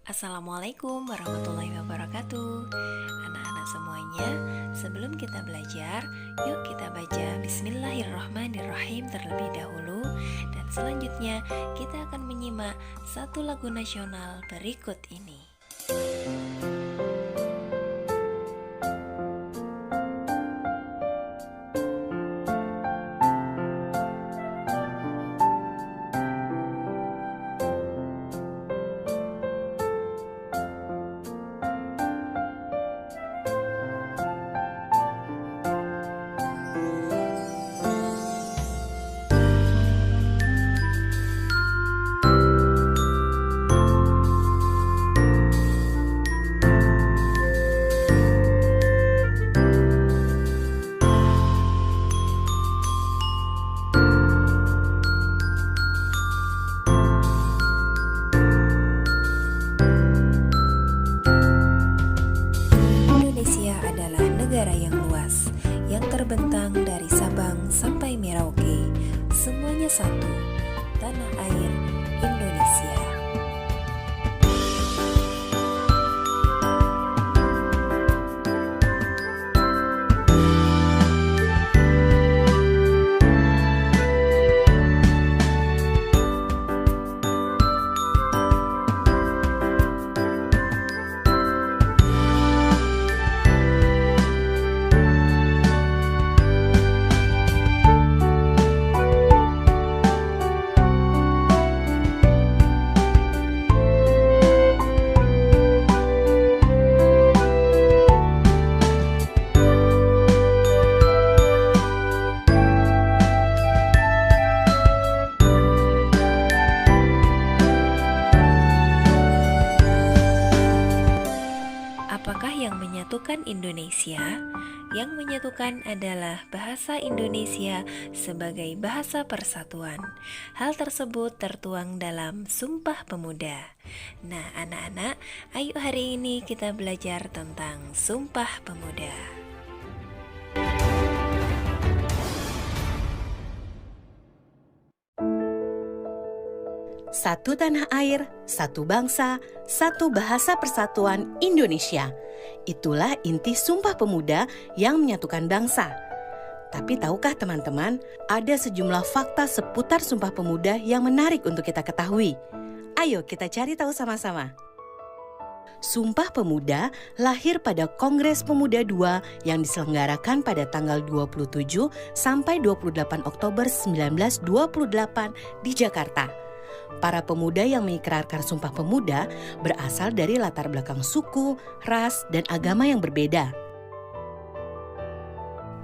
Assalamualaikum warahmatullahi wabarakatuh. Anak-anak semuanya, sebelum kita belajar, yuk kita baca Bismillahirrahmanirrahim terlebih dahulu. Dan selanjutnya kita akan menyimak satu lagu nasional berikut ini. Indonesia adalah negara yang luas, yang terbentang dari Sabang sampai Merauke. Semuanya satu, tanah air Indonesia. Apakah yang menyatukan Indonesia? Yang menyatukan adalah bahasa Indonesia sebagai bahasa persatuan. Hal tersebut tertuang dalam Sumpah Pemuda. Nah, anak-anak, ayo hari ini kita belajar tentang Sumpah Pemuda. Satu tanah air, satu bangsa, satu bahasa persatuan Indonesia. Itulah inti Sumpah Pemuda yang menyatukan bangsa. Tapi tahukah teman-teman, ada sejumlah fakta seputar Sumpah Pemuda yang menarik untuk kita ketahui. Ayo kita cari tahu sama-sama. Sumpah Pemuda lahir pada Kongres Pemuda II yang diselenggarakan pada tanggal 27 sampai 28 Oktober 1928 di Jakarta. Para pemuda yang mengikrarkan Sumpah Pemuda berasal dari latar belakang suku, ras, dan agama yang berbeda.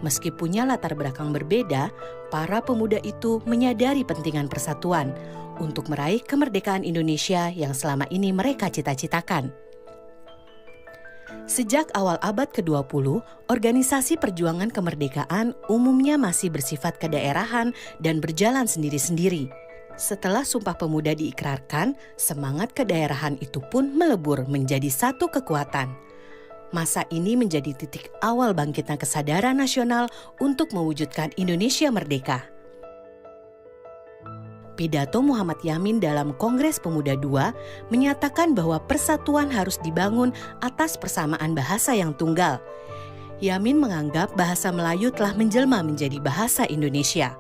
Meski punya latar belakang berbeda, para pemuda itu menyadari pentingan persatuan untuk meraih kemerdekaan Indonesia yang selama ini mereka cita-citakan. Sejak awal abad ke-20, organisasi perjuangan kemerdekaan umumnya masih bersifat kedaerahan dan berjalan sendiri-sendiri. Setelah Sumpah Pemuda diikrarkan, semangat kedaerahan itu pun melebur menjadi satu kekuatan. Masa ini menjadi titik awal bangkitnya kesadaran nasional untuk mewujudkan Indonesia merdeka. Pidato Muhammad Yamin dalam Kongres Pemuda II menyatakan bahwa persatuan harus dibangun atas persamaan bahasa yang tunggal. Yamin menganggap bahasa Melayu telah menjelma menjadi bahasa Indonesia.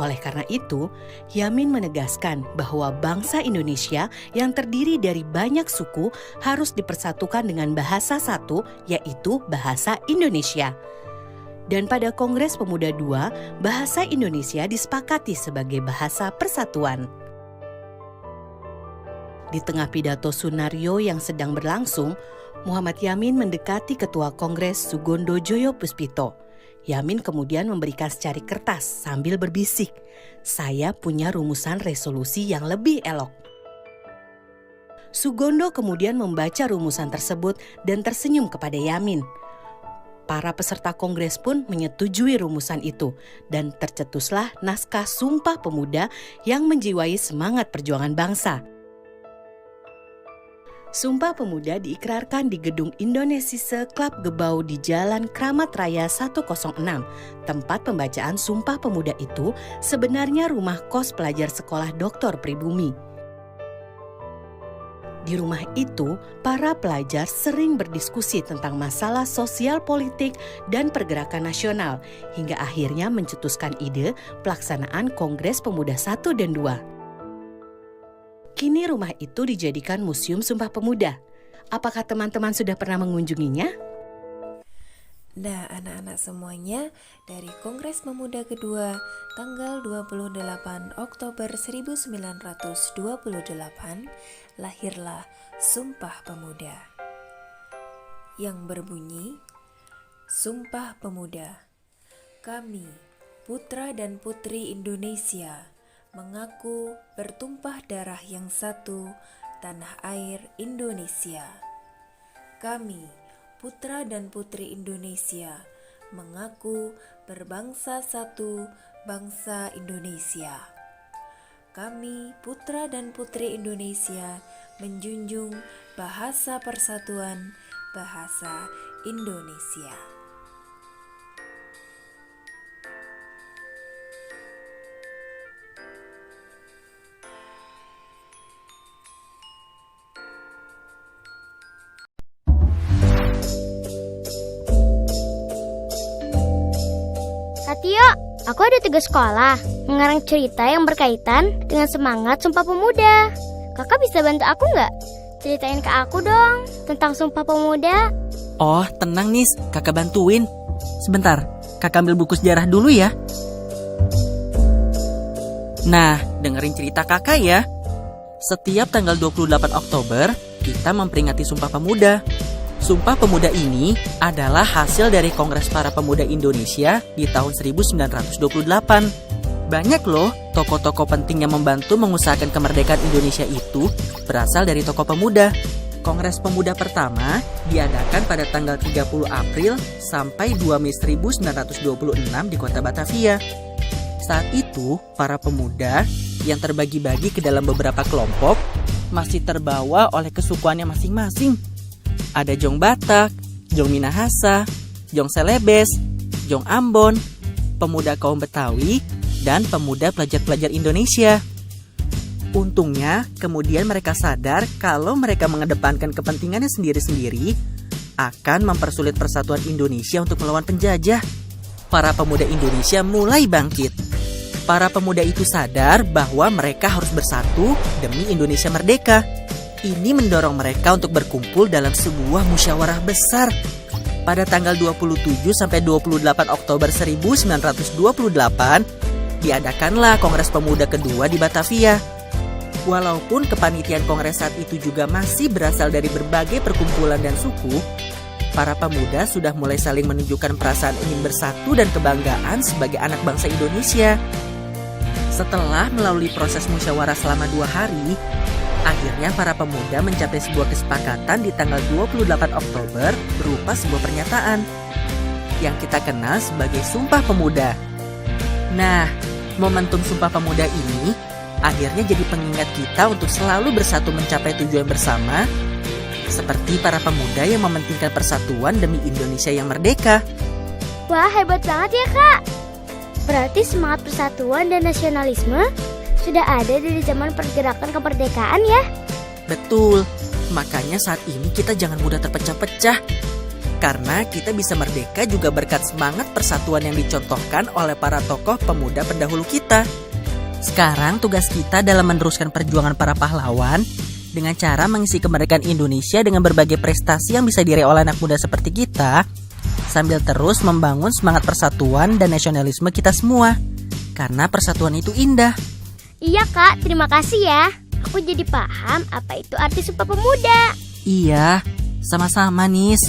Oleh karena itu, Yamin menegaskan bahwa bangsa Indonesia yang terdiri dari banyak suku harus dipersatukan dengan bahasa satu, yaitu bahasa Indonesia. Dan pada Kongres Pemuda II, bahasa Indonesia disepakati sebagai bahasa persatuan. Di tengah pidato Sunario yang sedang berlangsung, Muhammad Yamin mendekati Ketua Kongres Sugondo Joyo Puspito. Yamin kemudian memberikan secari kertas sambil berbisik, "Saya punya rumusan resolusi yang lebih elok." Sugondo kemudian membaca rumusan tersebut dan tersenyum kepada Yamin. Para peserta kongres pun menyetujui rumusan itu dan tercetuslah naskah Sumpah Pemuda yang menjiwai semangat perjuangan bangsa. Sumpah Pemuda diikrarkan di Gedung Indonesise Klub Gebau di Jalan Kramat Raya 106. Tempat pembacaan Sumpah Pemuda itu sebenarnya rumah kos pelajar sekolah Dr. Pribumi. Di rumah itu, para pelajar sering berdiskusi tentang masalah sosial politik dan pergerakan nasional, hingga akhirnya mencetuskan ide pelaksanaan Kongres Pemuda 1 dan 2. Kini rumah itu dijadikan Museum Sumpah Pemuda. Apakah teman-teman sudah pernah mengunjunginya? Nah, anak-anak semuanya, dari Kongres Pemuda kedua tanggal 28 Oktober 1928 lahirlah Sumpah Pemuda yang berbunyi, Sumpah Pemuda. Kami, putra dan putri Indonesia, mengaku bertumpah darah yang satu, tanah air Indonesia. Kami, putra dan putri Indonesia, mengaku berbangsa satu, bangsa Indonesia. Kami, putra dan putri Indonesia, menjunjung bahasa persatuan, bahasa Indonesia. Tio, aku ada tugas sekolah, mengarang cerita yang berkaitan dengan semangat Sumpah Pemuda. Kakak bisa bantu aku nggak? Ceritain ke aku dong tentang Sumpah Pemuda. Oh, tenang Nis, kakak bantuin. Sebentar, kakak ambil buku sejarah dulu ya. Nah, dengerin cerita kakak ya. Setiap tanggal 28 Oktober, kita memperingati Sumpah Pemuda. Sumpah Pemuda ini adalah hasil dari Kongres Para Pemuda Indonesia di tahun 1928. Banyak loh tokoh-tokoh penting yang membantu mengusahakan kemerdekaan Indonesia itu berasal dari tokoh pemuda. Kongres Pemuda pertama diadakan pada tanggal 30 April sampai 2 Mei 1926 di kota Batavia. Saat itu, para pemuda yang terbagi-bagi ke dalam beberapa kelompok masih terbawa oleh kesukuannya masing-masing. Ada Jong Batak, Jong Minahasa, Jong Selebes, Jong Ambon, pemuda kaum Betawi, dan pemuda pelajar-pelajar Indonesia. Untungnya, kemudian mereka sadar kalau mereka mengedepankan kepentingannya sendiri-sendiri akan mempersulit persatuan Indonesia untuk melawan penjajah. Para pemuda Indonesia mulai bangkit. Para pemuda itu sadar bahwa mereka harus bersatu demi Indonesia merdeka. Ini mendorong mereka untuk berkumpul dalam sebuah musyawarah besar. Pada tanggal 27 sampai 28 Oktober 1928, diadakanlah Kongres Pemuda kedua di Batavia. Walaupun kepanitiaan kongres saat itu juga masih berasal dari berbagai perkumpulan dan suku, para pemuda sudah mulai saling menunjukkan perasaan ingin bersatu dan kebanggaan sebagai anak bangsa Indonesia. Setelah melalui proses musyawarah selama 2 hari, akhirnya para pemuda mencapai sebuah kesepakatan di tanggal 28 Oktober berupa sebuah pernyataan yang kita kenal sebagai Sumpah Pemuda. Nah, momentum Sumpah Pemuda ini akhirnya jadi pengingat kita untuk selalu bersatu mencapai tujuan bersama, seperti para pemuda yang mementingkan persatuan demi Indonesia yang merdeka. Wah, hebat banget ya Kak. Berarti semangat persatuan dan nasionalisme sudah ada dari zaman pergerakan kemerdekaan ya? Betul, makanya saat ini kita jangan mudah terpecah-pecah. Karena kita bisa merdeka juga berkat semangat persatuan yang dicontohkan oleh para tokoh pemuda pendahulu kita. Sekarang tugas kita dalam meneruskan perjuangan para pahlawan dengan cara mengisi kemerdekaan Indonesia dengan berbagai prestasi yang bisa diraih oleh anak muda seperti kita, sambil terus membangun semangat persatuan dan nasionalisme kita semua. Karena persatuan itu indah. Iya Kak, terima kasih ya. Aku jadi paham apa itu arti Sumpah Pemuda. Iya, sama-sama Nis.